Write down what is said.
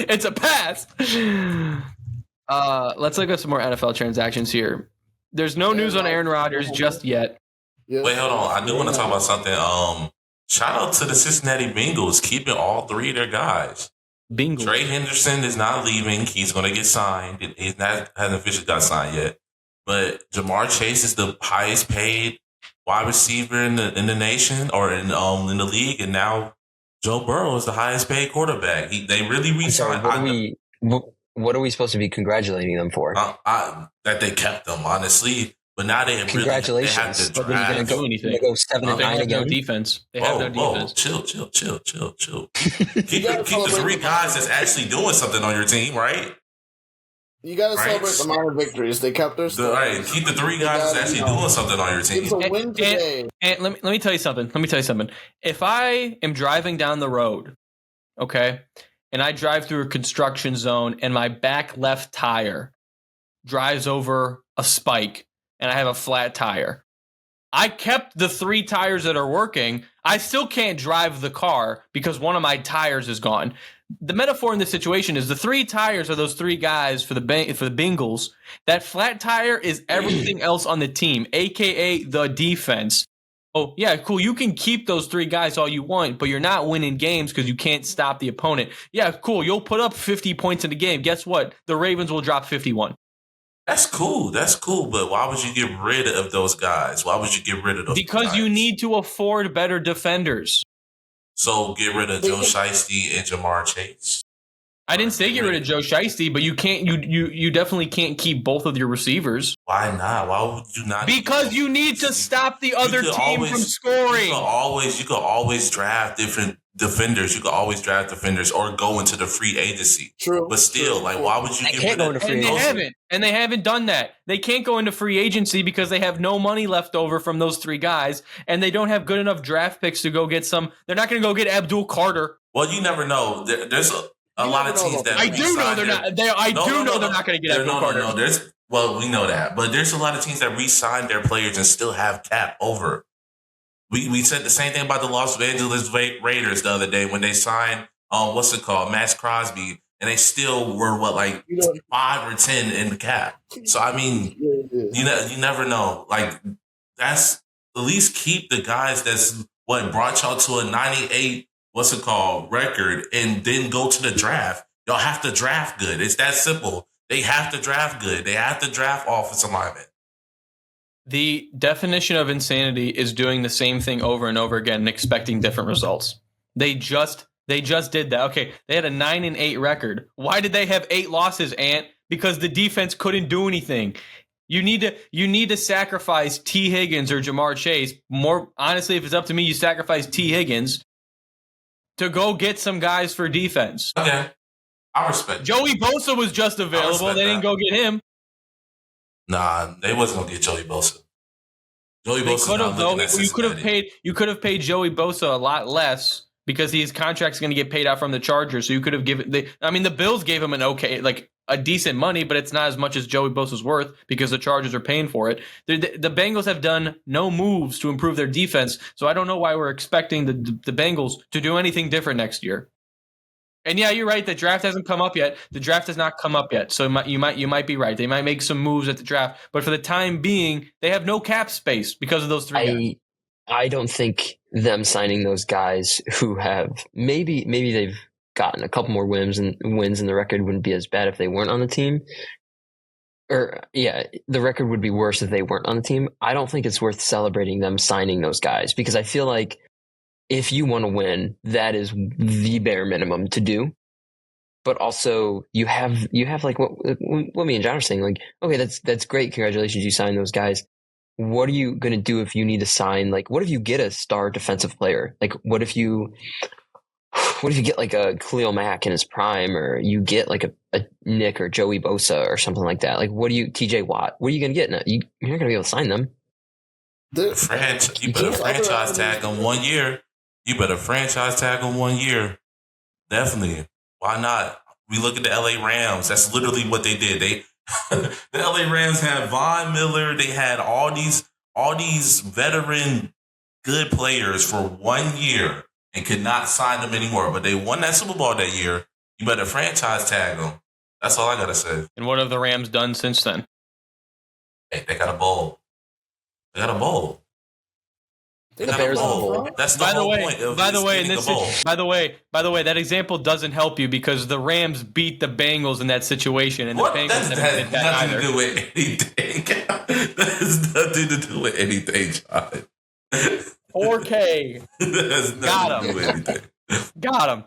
It's a pass. Let's look at some more NFL transactions here. There's no news on Aaron Rodgers just yet. Yes, Wait, hold on. I do want to talk about something. Shout out to the Cincinnati Bengals keeping all three of their guys. Bengals. Trey Henderson is not leaving. He's going to get signed. Hasn't officially got signed yet. But Jamar Chase is the highest paid wide receiver in the nation or in the league, and now Joe Burrow is the highest paid quarterback. They really re-signed. What are we supposed to be congratulating them for? That they kept them, honestly. But now they congratulations. Really, they have to but they're going to do anything. They go 7-9 again. No defense. They have no defense. Chill. keep the three guys that's actually doing something on your team, right? You got to celebrate the minor victories. They kept their stuff. Right. Keep the three guys that's actually doing something on your team. It's a win today. And let me tell you something. If I am driving down the road, okay, and I drive through a construction zone and my back left tire drives over a spike and I have a flat tire, I kept the three tires that are working. I still can't drive the car because one of my tires is gone. The metaphor in this situation is the three tires are those three guys for the Bengals. That flat tire is everything else on the team, a.k.a. the defense. Oh, yeah, cool. You can keep those three guys all you want, but you're not winning games because you can't stop the opponent. Yeah, cool. You'll put up 50 points in the game. Guess what? The Ravens will drop 51. That's cool. But why would you get rid of those guys? Why would you get rid of those Because guys? you need to afford better defenders. So get rid of Joe Shiesty and Jamar Chase. I didn't say get rid of Joe Shiesty, but you can't. You definitely can't keep both of your receivers. Why not? Why would you not? Because you need to stop the other team from scoring. You could always draft different defenders. You could always draft defenders or go into the free agency. True. But still, why would you get rid of them? And they haven't done that. They can't go into free agency because they have no money left over from those three guys, and they don't have good enough draft picks to go get some. They're not going to go get Abdul Carter. Well, you never know. There's a lot of teams that I do know they're not. They're not going to get Abdul Carter. We know that, but there's a lot of teams that re-sign their players and still have cap over. We said the same thing about the Los Angeles Raiders the other day when they signed Max Crosby, and they still were 5 or 10 in the cap. So I mean, you never know. That's at least keep the guys that's brought y'all to a 98 record, and then go to the draft. Y'all have to draft good. It's that simple. They have to draft good. They have to draft offensive linemen. The definition of insanity is doing the same thing over and over again and expecting different results. They just did that. Okay, they had a 9-8 record. Why did they have 8 losses, Ant? Because the defense couldn't do anything. You need to sacrifice T. Higgins or Jamar Chase. More honestly, if it's up to me, you sacrifice T. Higgins to go get some guys for defense. Okay, I respect. Joey Bosa was just available. They didn't go get him. Nah, they wasn't gonna get Joey Bosa. Joey Bosa. You could have paid Joey Bosa a lot less because his contract's going to get paid out from the Chargers. So you could have given. The Bills gave him a decent money, but it's not as much as Joey Bosa's worth because the Chargers are paying for it. The Bengals have done no moves to improve their defense, so I don't know why we're expecting the Bengals to do anything different next year. And yeah, you're right. The draft hasn't come up yet. The draft has not come up yet. So you might be right. They might make some moves at the draft, but for the time being, they have no cap space because of those three guys. I don't think them signing those guys who have maybe they've gotten a couple more wins and the record wouldn't be as bad if they weren't on the team. Or yeah, the record would be worse if they weren't on the team. I don't think it's worth celebrating them signing those guys because I feel like if you want to win, that is the bare minimum to do. But also, you have like what me and John are saying. Like, okay, that's great. Congratulations, you signed those guys. What are you going to do if you need to sign? Like, what if you get a star defensive player? Like, what if you get like a Khalil Mack in his prime, or you get like a Nick or Joey Bosa or something like that? Like, TJ Watt? What are you going to get? You're not going to be able to sign them. You better franchise tag them 1 year. You better franchise tag them 1 year. Definitely. Why not? We look at the LA Rams. That's literally what they did. The LA Rams had Von Miller. They had all these veteran good players for 1 year and could not sign them anymore. But they won that Super Bowl that year. You better franchise tag him. That's all I gotta say. And what have the Rams done since then? Hey, they got a bowl. They got a bowl. The Bears have a bowl. That's the whole point of by the way, getting a bowl. by the way, that example doesn't help you because the Rams beat the Bengals in that situation, and the Bengals haven't did that either. To do with anything. That has nothing to do with anything, John. 4K. That has nothing to do with anything. Got him.